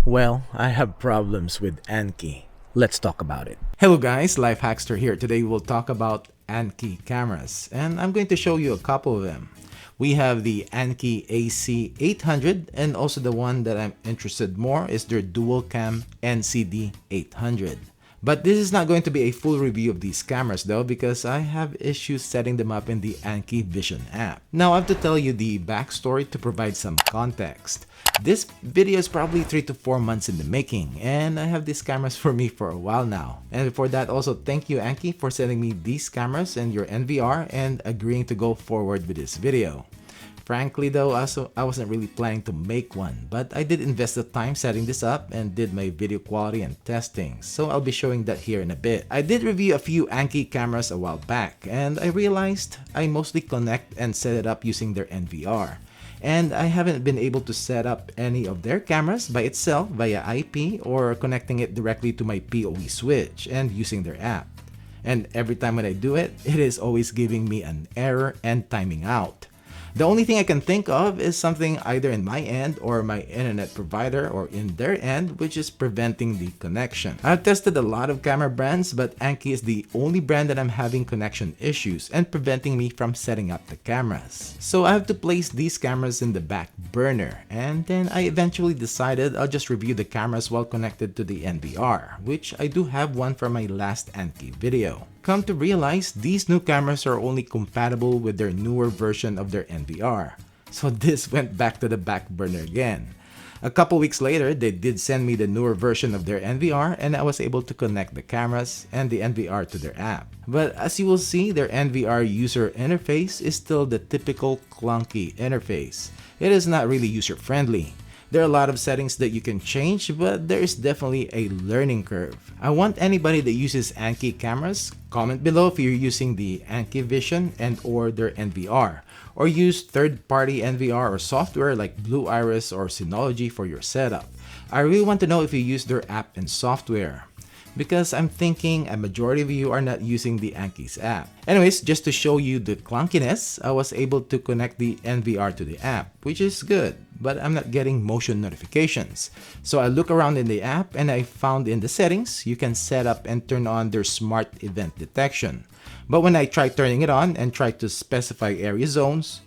Well, I have problems with Annke. Let's talk about it. Hello guys, LifeHackster here. Today we'll talk about Annke cameras, and I'm going to show you a couple of them. We have the Annke AC800, and also the one that I'm interested more is their dual cam NCD800. But this is not going to be a full review of these cameras though, because I have issues setting them up in the Annke Vision app. Now I have to tell you the backstory to provide some context. This video is probably 3 to 4 months in the making, and I have these cameras for me for a while now. And before that, also thank you Annke for sending me these cameras and your NVR and agreeing to go forward with this video. Frankly though, I wasn't really planning to make one, but I did invest the time setting this up and did my video quality and testing, so I'll be showing that here in a bit. I did review a few Annke cameras a while back, and I realized I mostly connect and set it up using their NVR. And I haven't been able to set up any of their cameras by itself via IP or connecting it directly to my PoE switch and using their app. And every time when I do it, it is always giving me an error and timing out. The only thing I can think of is something either in my end or my internet provider or in their end, which is preventing the connection. I've tested a lot of camera brands, but Annke is the only brand that I'm having connection issues and preventing me from setting up the cameras. So I have to place these cameras in the back burner, and then I eventually decided I'll just review the cameras while connected to the NVR, which I do have one from my last Annke video. Come to realize, these new cameras are only compatible with their newer version of their NVR. So this went back to the back burner again. A couple weeks later, they did send me the newer version of their NVR, and I was able to connect the cameras and the NVR to their app. But as you will see, their NVR user interface is still the typical clunky interface. It is not really user-friendly. There are a lot of settings that you can change, but there is definitely a learning curve. I want anybody that uses Annke cameras, comment below if you're using the Annke Vision and or their NVR, or use third-party NVR or software like Blue Iris or Synology for your setup. I really want to know if you use their app and software, because I'm thinking a majority of you are not using the Annke's app. Anyways, just to show you the clunkiness, I was able to connect the NVR to the app, which is good, but I'm not getting motion notifications. So I look around in the app and I found in the settings, you can set up and turn on their smart event detection. But when I try turning it on and try to specify area zones,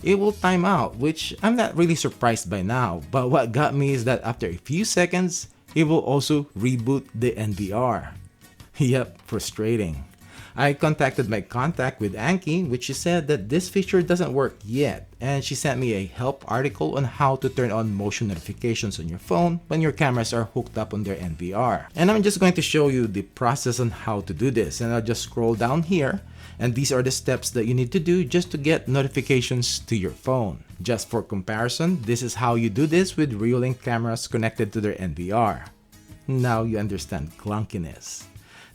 it will time out, which I'm not really surprised by now. But what got me is that after a few seconds, it will also reboot the NVR. Yep, frustrating. I contacted my contact with Annke, which she said that this feature doesn't work yet, and she sent me a help article on how to turn on motion notifications on your phone when your cameras are hooked up on their NVR. And I'm just going to show you the process on how to do this, and I'll just scroll down here, and these are the steps that you need to do just to get notifications to your phone. Just for comparison, this is how you do this with Reolink cameras connected to their NVR. Now you understand clunkiness.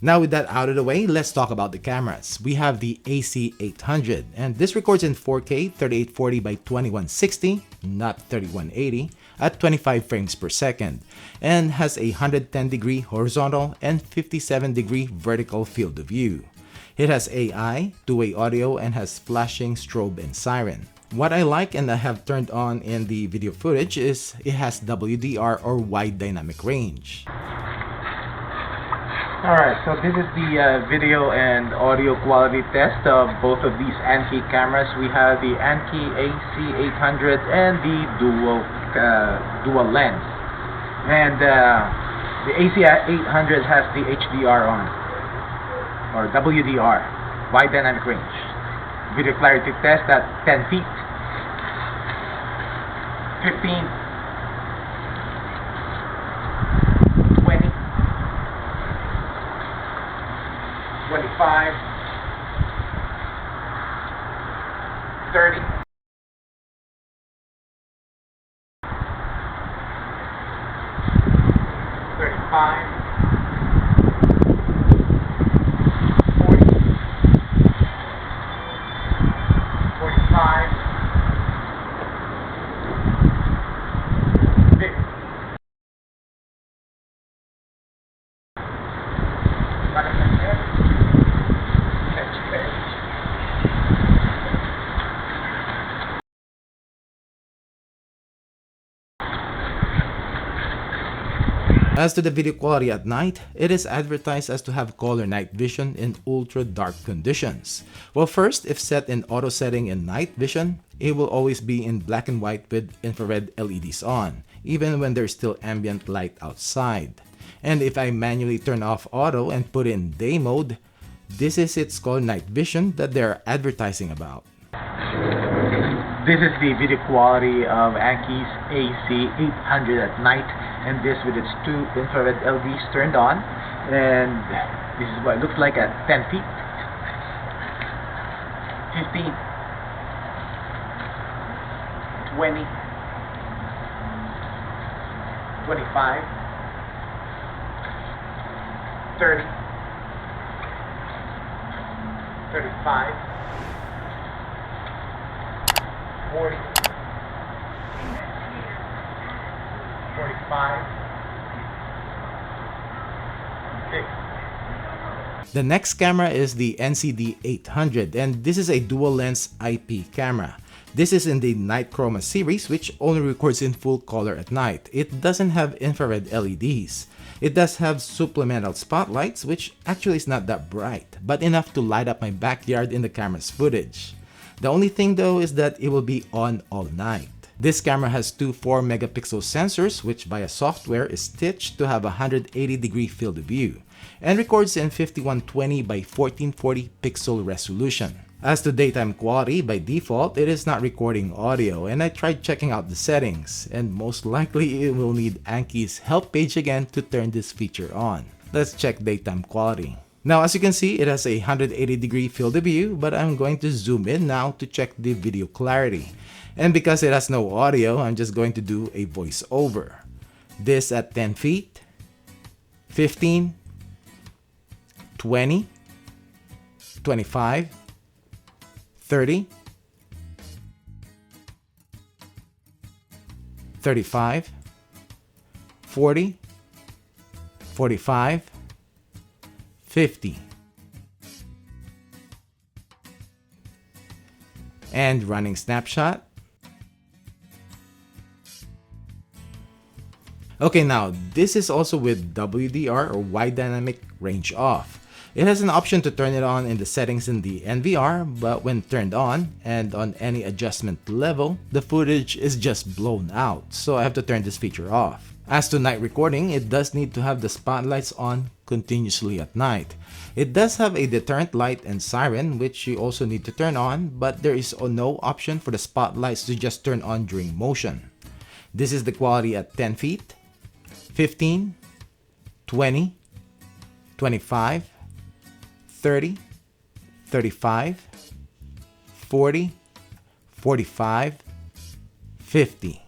Now with that out of the way, let's talk about the cameras. We have the AC800, and this records in 4K 3840 by 2160, not 3180, at 25 frames per second, and has a 110-degree horizontal and 57-degree vertical field of view. It has AI, two-way audio, and has flashing, strobe, and siren. What I like and I have turned on in the video footage is it has WDR or wide dynamic range. Alright, so this is the video and audio quality test of both of these Annke cameras. We have the Annke AC800 and the dual lens. And the AC800 has the HDR on, or WDR, wide dynamic range. Video clarity test at 10 feet, 15, 25, 30, 35, 40, 45, 50. As to the video quality at night, it is advertised as to have color night vision in ultra dark conditions. Well, first, if set in auto setting in night vision, it will always be in black and white with infrared LEDs on, even when there's still ambient light outside. And if I manually turn off auto and put in day mode, this is its color night vision that they're advertising about. This is the video quality of Anke's AC800 at night, and this with its two infrared LEDs turned on, and this is what it looks like at 10 feet, 15, 20, 25, 30, 35, 40, 45, 50. The next camera is the NCD800, and this is a dual lens IP camera. This is in the Night Chroma series, which only records in full color at night. It doesn't have infrared LEDs. It does have supplemental spotlights, which actually is not that bright, but enough to light up my backyard in the camera's footage. The only thing though is that it will be on all night. This camera has two 4 megapixel sensors, which via software is stitched to have a 180-degree field of view, and records in 5120 by 1440 pixel resolution. As to daytime quality, by default, it is not recording audio, and I tried checking out the settings, and most likely it will need Anke's help page again to turn this feature on. Let's check daytime quality. Now, as you can see, it has a 180-degree field of view, but I'm going to zoom in now to check the video clarity. And because it has no audio, I'm just going to do a voiceover. This at 10 feet, 15, 20, 25, 30, 35, 40, 45, 50. And running snapshot. Okay, now this is also with WDR or wide dynamic range off. It has an option to turn it on in the settings in the NVR, but when turned on and on any adjustment level, the footage is just blown out, so I have to turn this feature off. As to night recording, it does need to have the spotlights on continuously at night. It does have a deterrent light and siren, which you also need to turn on, but there is no option for the spotlights to just turn on during motion. This is the quality at 10 feet, 15, 20, 25, 30, 35, 40, 45, 50.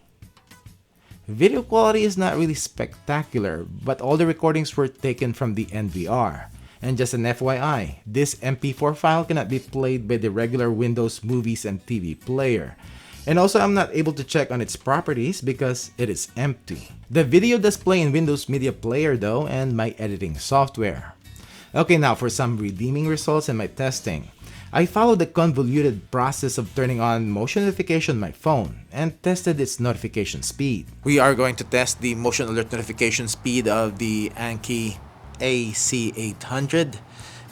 Video quality is not really spectacular, but all the recordings were taken from the NVR. And just an FYI, this MP4 file cannot be played by the regular Windows Movies and TV player. And also, I'm not able to check on its properties because it is empty. The video does play in Windows Media Player though, and my editing software. Okay, now for some redeeming results in my testing. I followed the convoluted process of turning on motion notification on my phone and tested its notification speed. We are going to test the motion alert notification speed of the Annke AC800,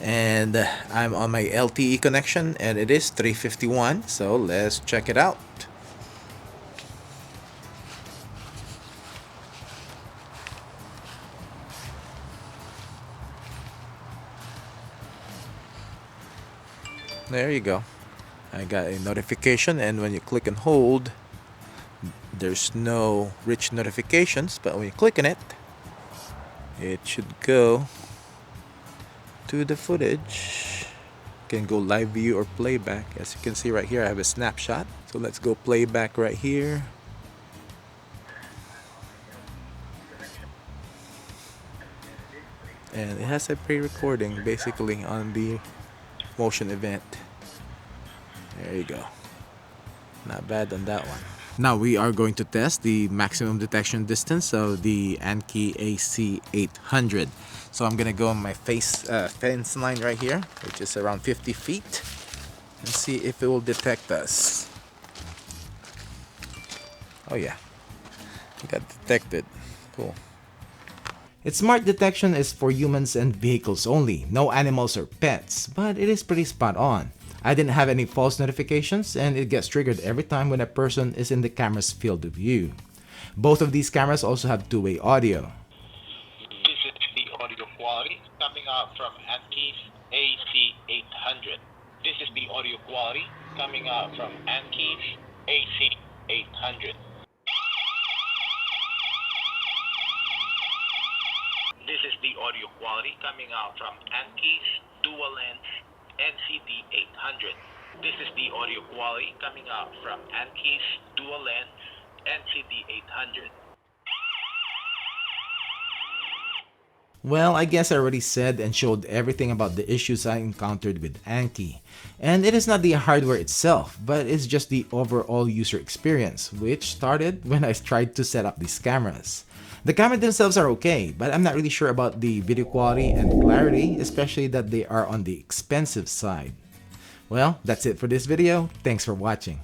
and I'm on my LTE connection and it is 351, so let's check it out. There you go. I got a notification, and when you click and hold, there's no rich notifications, but when you click on it, it should go to the footage. You can go live view or playback. As you can see right here, I have a snapshot. So let's go playback right here. And it has a pre-recording basically on the motion event. There you go. Not bad on that one. Now we are going to test the maximum detection distance of the Annke AC800. So I'm gonna go on my fence line right here, which is around 50 feet, and see if it will detect us. Oh yeah, it got detected. Cool. Its smart detection is for humans and vehicles only, no animals or pets, but it is pretty spot on. I didn't have any false notifications and it gets triggered every time when a person is in the camera's field of view. Both of these cameras also have two-way audio. This is the audio quality coming out from Anke's AC800. This is the audio quality coming out from Anke's AC800. This is the audio quality coming out from Anke's dual lens NCD800. This is the audio quality coming out from Anke's dual lens NCD800. Well, I guess I already said and showed everything about the issues I encountered with Anke. And it is not the hardware itself, but it's just the overall user experience, which started when I tried to set up these cameras. The cameras themselves are okay, but I'm not really sure about the video quality and clarity, especially that they are on the expensive side. Well, that's it for this video. Thanks for watching.